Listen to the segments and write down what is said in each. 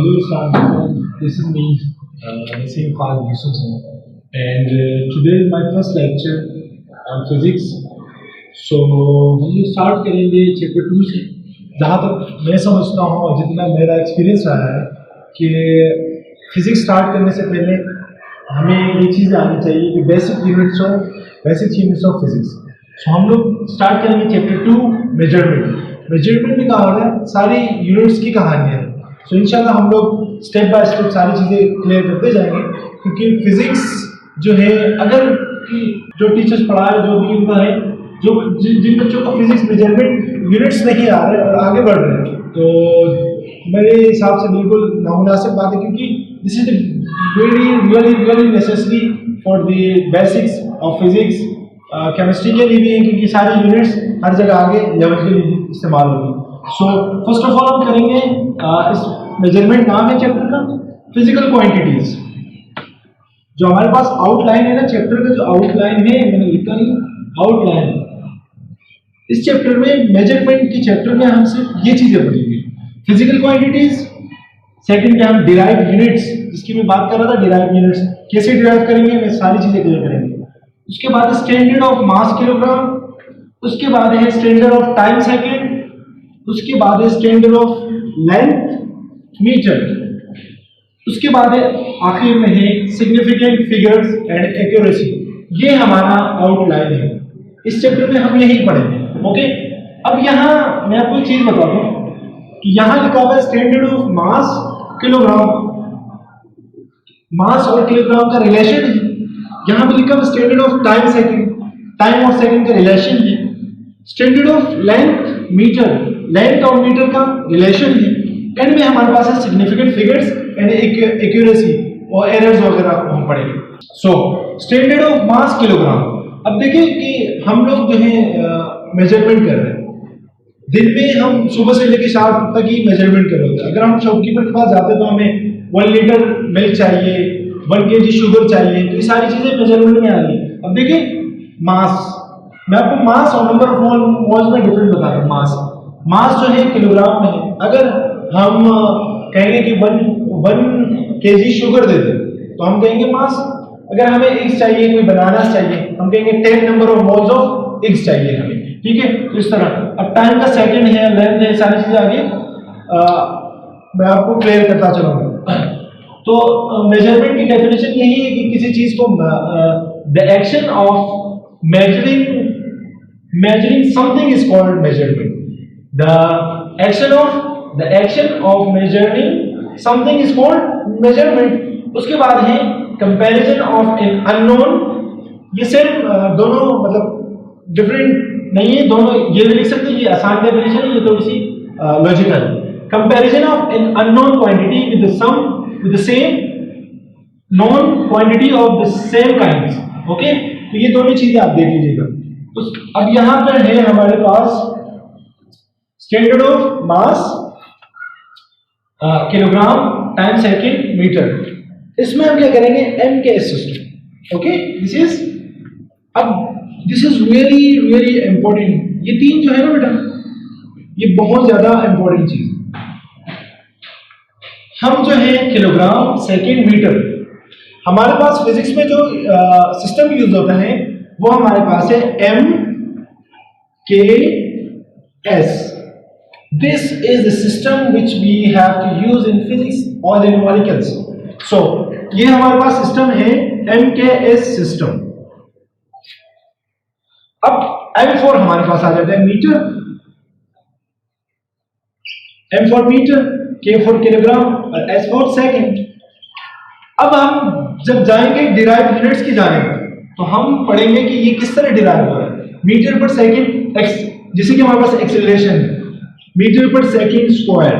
Hello, Assalamualaikum. This is me, Naseem Khan Yusuf, and today is my first lecture on physics. So हम लोग start करेंगे chapter 2 से। जहाँ तक मैं समझता हूँ और जितना मेरा एक्सपीरियंस रहा है कि फिज़िक्स स्टार्ट करने से पहले हमें ये चीज़ें आनी चाहिए कि बेसिक यूनिट्स ऑफ फिज़िक्स। सो हम लोग स्टार्ट करेंगे चैप्टर 2 मेजरमेंट में कहा हो रहा है सारी यूनिट्स की कहानियाँ हैं। सो इंशाल्लाह हम लोग स्टेप बाय स्टेप सारी चीज़ें क्लियर करते जाएंगे, क्योंकि फिज़िक्स जो है अगर जो टीचर्स पढ़ा है जो भी उनका है जो जिन बच्चों को फिजिक्स मेजरमेंट यूनिट्स नहीं आ रहे और आगे बढ़ रहे हैं, तो मेरे हिसाब से बिल्कुल नामुनासिब बात है, क्योंकि this is really necessary for the basics of physics. Chemistry के लिए भी है, क्योंकि सारी यूनिट्स हर जगह आगे लेवल के लिए इस्तेमाल होगी। सो फर्स्ट ऑफ ऑल हम करेंगे इस मेजरमेंट नाम है चैप्टर का फिजिकल क्वांटिटीज। जो हमारे पास आउटलाइन है ना चैप्टर का, जो आउटलाइन है मैंने लिखा नहीं, आउटलाइन। इस चैप्टर में मेजरमेंट के चैप्टर में हम सिर्फ ये चीजें पढ़ेंगे, फिजिकल क्वांटिटीज। सेकंड में हम डिराइव यूनिट्स, जिसकी मैं बात कर रहा था, डिराइव यूनिट्स कैसे डिराइव करेंगे, मैं सारी चीजें क्लियर करेंगे। उसके बाद स्टैंडर्ड ऑफ मास किलोग्राम, उसके बाद है स्टैंडर्ड ऑफ टाइम सेकंड, उसके बाद है स्टैंडर्ड ऑफ लेंथ मीटर, उसके बाद है आखिर में है सिग्निफिकेंट फिगर्स एंड एक्यूरेसी। ये हमारा आउटलाइन है, इस चैप्टर में हम यही पढ़ेंगे। ओके, अब यहाँ मैं आपको एक चीज बता दूं कि यहाँ लिखा हुआ है standard of mass kilogram. Mass और किलोग्राम का रिलेशन है। यहाँ पे लिखा हुआ standard of time second, time और सेकंड का रिलेशन है। Standard of length metre, length और मीटर का रिलेशन है। एंड में हमारे पास है सिग्निफिकेंट फिगर्स एंड एक्यूरेसी और एरर्स वगैरह हम पढ़ेंगे। So standard of mass kilogram. अब देखिए कि हम लोग जो है मेजरमेंट कर रहे हैं, दिन में हम सुबह से लेकर शाम तक ही मेजरमेंट कर रहे होते हैं। अगर हम शॉपकीपर के पास जाते हैं तो हमें 1 लीटर मिल्क चाहिए, 1 kg शुगर चाहिए, तो ये सारी चीजें मेजरमेंट में आ रही है। अब देखिए मास, मैं आपको मास और नंबर ऑफ मोल्स में डिफरेंट बता रहा हूँ। मास जो है किलोग्राम में है। अगर हम कहेंगे कि 1 kg शुगर दे दें तो हम कहेंगे मास। अगर हमें एग्स चाहिए, कोई बनाना चाहिए, हम कहेंगे 10 number of moles of eggs चाहिए हमें। ठीक है, तो इस तरह। अब टाइम का सेकंड है, लेंथ है, सारी चीजें आगे मैं आपको क्लियर करता चलूंगा। तो मेजरमेंट की डेफिनेशन यही है कि किसी चीज को the action of measuring something is called measurement. The action of measuring something is called measurement. उसके बाद है comparison of an unknown। ये सिर्फ दोनों मतलब डिफरेंट नहीं है, दोनों ये भी लिख सकते हैं, ये आसान डेफिनेशन है, ये थोड़ी सी logical. Comparison of an unknown quantity with the same known quantity of the same kinds। Okay, तो ये दोनों चीजें आप देख लीजिएगा। तो अब यहां पर है हमारे पास standard of mass kilogram time second metre. इसमें हम क्या करेंगे, MKS system. Okay, this is really important. ये तीन जो है ना बेटा, ये बहुत ज्यादा इंपॉर्टेंट चीज। हम जो है किलोग्राम सेकंड मीटर, हमारे पास फिजिक्स में जो सिस्टम यूज होता है वो हमारे पास है MKS। This is the system which we have to use in physics और इन मॉलिक्यूल्स। सो ये हमारे पास सिस्टम है MKS सिस्टम। अब M4 हमारे पास आ जाता है metre, M for metre, K for kilogram और S फॉर सेकंड। अब हम जब जाएंगे डिराइव यूनिट्स की जानेंगे तो हम पढ़ेंगे कि ये किस तरह डिराइव हो रहा है। मीटर पर सेकंड एक्स, जैसे कि हमारे पास एक्सेलरेशन है, मीटर पर सेकंड स्क्वायर,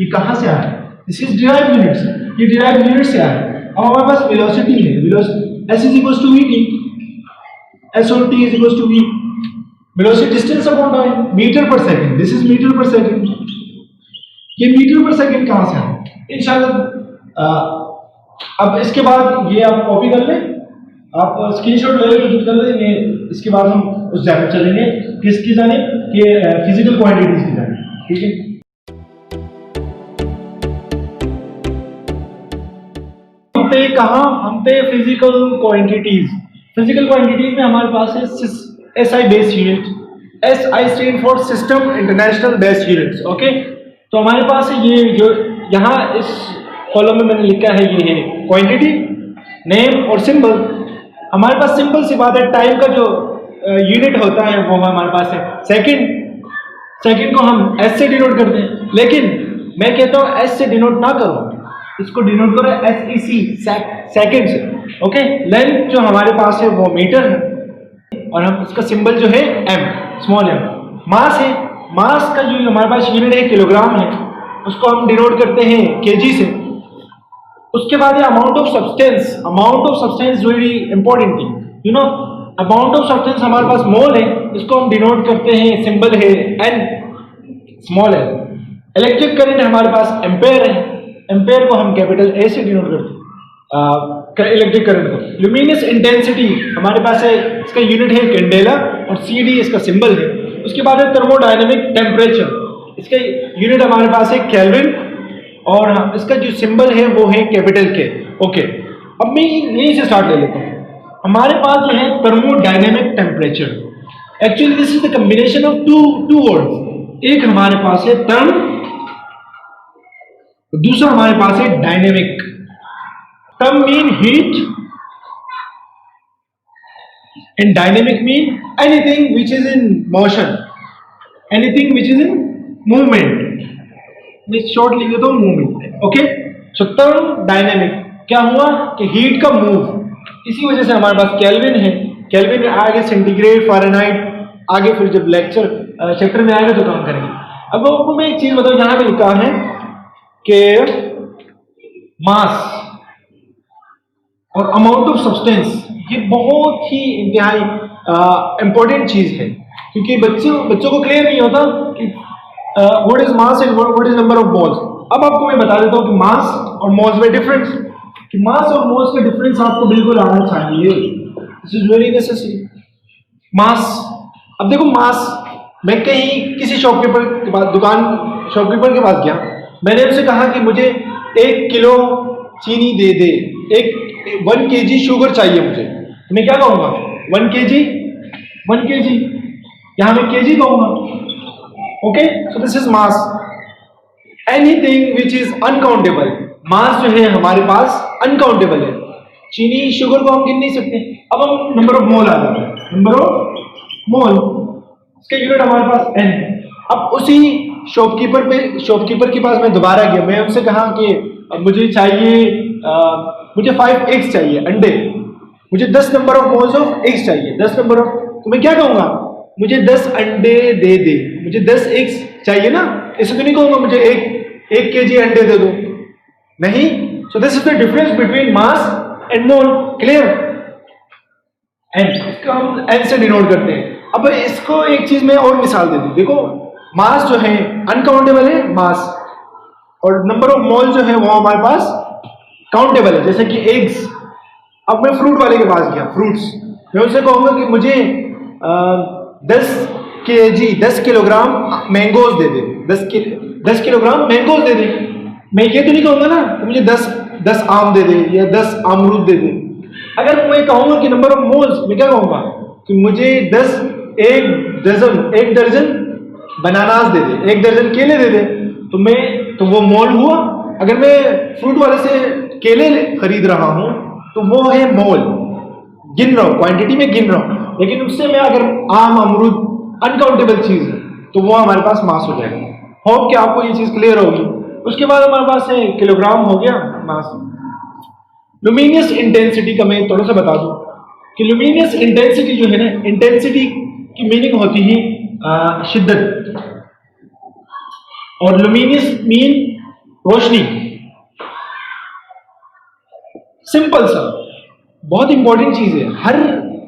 ये कहां से आया है, दिस इज डिराइव यूनिट्स। ये डिराइव यूनिट से आया है। अब हमारे पास वेलोसिटी है, S is equal to vt, S और t is equal to v, velocity distance upon time, metre per second, this is metre per second. ये मीटर पर सेकंड कहां से आया इंशाल्लाह। अब इसके बाद ये आप कॉपी कर लें, आप स्क्रीनशॉट ले लें, कर लेंगे। इसके बाद हम उस जाने चलेंगे, किसकी जाने कि फिजिकल क्वांटिटीज की जाने। ठीक है। हम थे कहाँ, हम थे फिजिकल क्वांटिटीज। फिजिकल क्वांटिटीज में हमारे पास है SI base unit. SI stand for system international base units. Okay, तो हमारे पास है ये जो यहाँ इस कॉलम में मैंने लिखा है ये है क्वांटिटी, नेम और सिंबल। हमारे पास सिंपल सी बात है, टाइम का जो यूनिट होता है वो हमारे पास है सेकंड। सेकंड को हम एस से डिनोट करते हैं, लेकिन मैं कहता हूँ एस से डिनोट ना करो, इसको डिनोट करो एसईसी सेकंड से। ओके, लेंथ जो हमारे पास है वो मीटर है और हम इसका सिंबल जो है एम, स्मॉल एम। मास है, मास का जो हमारे पास यूनिट है किलोग्राम है, उसको हम डिनोट करते हैं केजी से। उसके बाद है amount of substance. Amount of substance very important thing, you know. Amount of substance हमारे पास मोल है, इसको हम डिनोट करते हैं, सिंबल है n, small n. Electric current हमारे पास एम्पेयर है, एम्पेयर को हम कैपिटल ए से डिनोट करते हैं इलेक्ट्रिक करंट को। ल्यूमिनस इंटेंसिटी हमारे पास है, इसका यूनिट है कैंडेला और सी डी इसका सिंबल है। उसके बाद है थर्मोडायनेमिक टेम्परेचर, इसका यूनिट हमारे पास है केल्विन और इसका जो सिंबल है वो है कैपिटल के। ओके, अब मैं यहीं से स्टार्ट ले लेता हूँ। हमारे पास जो है thermodynamic temperature, actually this is the combination of two words. एक हमारे पास है थर्म, दूसरा हमारे पास है dynamic. Term mean heat and dynamic mean anything which is in motion, anything which is in movement. मैं शॉर्ट लिख देता हूं movement. Okay, so term dynamic क्या हुआ कि हीट का मूव, इसी वजह से हमारे पास केल्विन है। केल्विन में आगे सेंटीग्रेड, फ़ारेनहाइट, आगे फिर जब चैप्टर में आएगा तो काम करेंगे। अब आपको मैं एक चीज बताऊं, यहां पे लिखा है कि मास और अमाउंट ऑफ सब्सटेंस, ये बहुत ही इंतहाई इंपॉर्टेंट चीज है, क्योंकि बच्चों को क्लियर नहीं होता कि what is mass and what is number of moles. अब आपको मैं बता देता हूं कि मास और मोल्स में डिफरेंस, कि मास और मोल्स का डिफरेंस आपको बिल्कुल आना चाहिए, दिस इज वेरी नेसेसरी। मास, अब देखो मास, मैं कहीं किसी शॉपकीपर के पास शॉपकीपर के पास गया, मैंने उनसे कहा कि मुझे 1 किलो चीनी दे दे, 1 kg शुगर चाहिए मुझे, तो मैं क्या कहूँगा 1 kg, 1 kg, यहाँ मैं kg कहूँगा। Okay, so this is mass. Anything which is uncountable, mass जो है हमारे पास अनकाउंटेबल है। चीनी, शुगर को हम गिन नहीं सकते। अब हम नंबर ऑफ मोल आ जाते हैं, नंबर ऑफ मोल, इसका यूनिट हमारे पास n है। अब उसी शॉपकीपर के पास मैं दोबारा गया, मैं उनसे कहा कि मुझे चाहिए मुझे 5 eggs चाहिए, अंडे, मुझे 10 number of moles of eggs चाहिए, 10 नंबर ऑफ, तो मैं क्या कहूँगा, मुझे 10 अंडे दे दे, मुझे 10 एग्स चाहिए ना, ऐसे तो नहीं कहूँगा मुझे 1 kg अंडे दे दो, नहीं। So this is the difference between mass and mole, clear. N, इसको हम एन से डिनोट करते हैं। अब इसको एक चीज में और मिसाल दे दूं, देखो मास जो है अनकाउंटेबल है मास, और नंबर ऑफ मोल जो है वो हमारे पास काउंटेबल है, जैसे कि एग्स। अब मैं फ्रूट वाले के पास गया, फ्रूट्स, मैं उससे कहूंगा कि मुझे 10 किलोग्राम मैंगोज दे दे, 10 किलोग्राम मैंगोज दे दे। मैं ये तो नहीं कहूंगा ना कि मुझे 10 आम दे दे या 10 अमरूद दे दे। अगर मैं कहूंगा कि नंबर ऑफ मोल्स, मैं क्या कहूंगा कि मुझे 1 दर्जन बनानास दे दे, 1 दर्जन केले दे दे, तो वो मोल हुआ। अगर मैं फ्रूट वाले से केले खरीद रहा हूं तो वो है मोल, गिन रहा हूं, क्वांटिटी में गिन रहा हूं। लेकिन उससे मैं अगर आम, अमरूद अनकाउंटेबल चीज है तो वो हमारे पास मास हो जाएगा। होप कि आपको ये चीज क्लियर होगी। उसके बाद हमारे पास है किलोग्राम हो गया मास। लुमिनियस इंटेंसिटी का मैं थोड़ा सा बता दूं कि लुमिनियस इंटेंसिटी जो है ना, इंटेंसिटी की मीनिंग होती है शिद्दत, और लुमिनियस मीन रोशनी। सिंपल सा, बहुत इंपॉर्टेंट चीज है, हर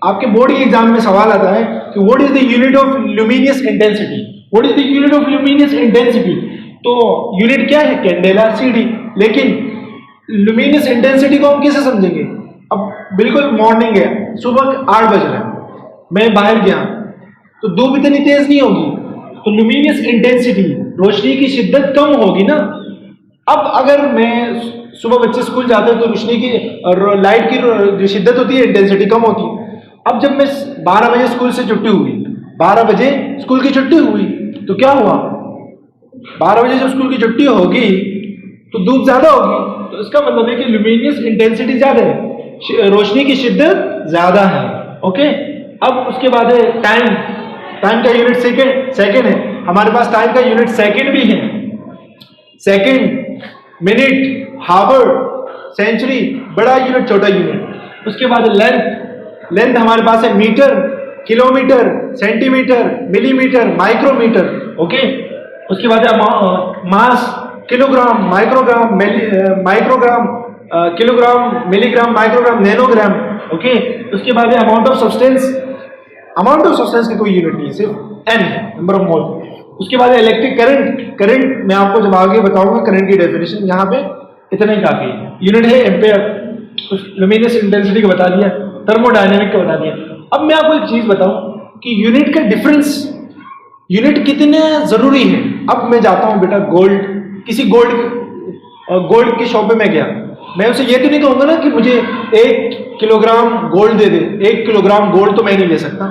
आपके बोर्ड के एग्जाम में सवाल आता है कि what is the unit of luminous intensity, what is the unit of luminous intensity. तो यूनिट क्या है, कैंडेला, सीडी। लेकिन लुमिनियस इंटेंसिटी को हम कैसे समझेंगे। अब बिल्कुल मॉर्निंग है, सुबह 8 बज रहा है, मैं बाहर गया तो धूप इतनी तेज नहीं होगी, तो लुमिनियस इंटेंसिटी, रोशनी की शिद्दत कम होगी ना। अब अगर मैं सुबह बच्चे स्कूल जाते हैं तो रोशनी की और लाइट की जो शिद्दत होती है, इंटेंसिटी कम होती है। अब जब मैं 12 बजे स्कूल से छुट्टी हुई, 12 बजे स्कूल की छुट्टी हुई तो क्या हुआ, 12 बजे जब स्कूल की छुट्टी होगी तो धूप ज्यादा होगी, तो इसका मतलब है कि ल्यूमिनियस इंटेंसिटी ज्यादा है, रोशनी की शिद्दत ज्यादा है। ओके, अब उसके बाद है टाइम। टाइम का यूनिट सेकेंड है, हमारे पास टाइम का यूनिट सेकेंड भी है, सेकेंड, मिनट, हावर, सेंचुरी, बड़ा यूनिट छोटा यूनिट। उसके बाद लेंथ हमारे पास है metre, kilometre, centimetre, millimetre, micrometre. Okay, उसके बाद mass, kilogram, microgram, microgram, kilogram, milligram, microgram, nanogram. Okay, उसके बाद है amount of substance. Amount of substance की कोई यूनिट नहीं है, सिर्फ एन, नंबर ऑफ मोल। उसके बाद इलेक्ट्रिक करंट मैं आपको जब आगे बताऊंगा करंट की डेफिनेशन, यहाँ पे इतना ही काफी है। यूनिट है एम्पेयर, लुमिनस इंटेंसिटी को बता दिया, थर्मोडायनेमिक को बता दिया। अब मैं आपको एक चीज बताऊं कि यूनिट का डिफरेंस, यूनिट कितने जरूरी है। अब मैं जाता हूं बेटा किसी गोल्ड की शॉप पे मैं गया, मैं उसे ये तो नहीं कहूंगा ना कि मुझे 1 किलोग्राम गोल्ड दे दे। 1 किलोग्राम गोल्ड तो मैं नहीं ले सकता।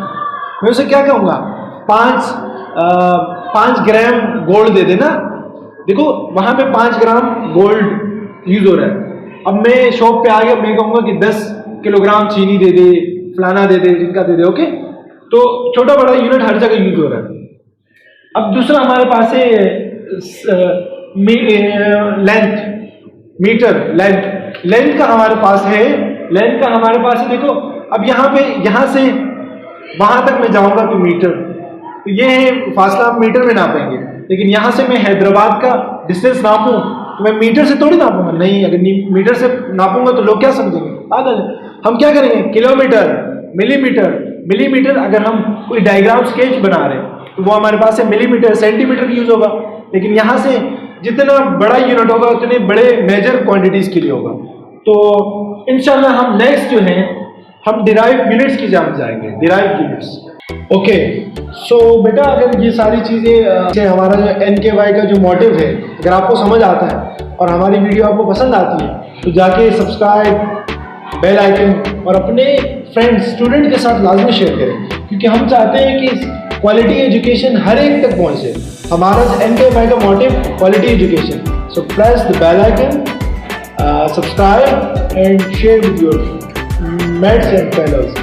मैं उसे क्या कहूंगा, 5 ग्राम गोल्ड दे देना। देखो वहां पे 5 ग्राम गोल्ड यूज हो रहा है। अब मैं शॉप पे आ गया, मैं कहूंगा कि 10 किलोग्राम चीनी दे दे, फलाना दे दे, जिनका दे दे। ओके, तो छोटा बड़ा यूनिट हर जगह यूज हो रहा है। अब दूसरा हमारे पास है लेंथ, मीटर, लेंथ का हमारे पास है, देखो अब यहां से वहां तक मैं जाऊंगा तो मीटर, तो ये है फासला, हम मीटर में नापेंगे। लेकिन यहां से मैं हैदराबाद का डिस्टेंस नापूं तो मैं मीटर से थोड़ी नापूंगा, नहीं, अगर मीटर से नापूंगा तो लोग क्या समझेंगे, पागल है। हम क्या करेंगे, किलोमीटर, मिलीमीटर, अगर हम कोई डायग्राम स्केच बना रहे हैं तो वो हमारे पास है मिलीमीटर, सेंटीमीटर यूज होगा। लेकिन यहां से जितना बड़ा यूनिट होगा उतने बड़े मेजर क्वांटिटीज के लिए होगा। तो इंशाल्लाह हम नेक्स्ट जो है हम डिराइव यूनिट्स की जान जाएंगे, डिराइव यूनिट्स। ओके, सो बेटा अगर ये सारी चीजें हमारा जो NKY का जो मोटिव है अगर आपको समझ आता है और हमारी वीडियो आपको पसंद आती है तो जाके सब्सक्राइब, बेल आइकन और अपने फ्रेंड्स, स्टूडेंट के साथ लाजमी शेयर करें, क्योंकि हम चाहते हैं कि क्वालिटी एजुकेशन हर एक तक पहुंचे। हमारा NKY का motive quality education. So press the bell icon, subscribe and share with your mates and fellows.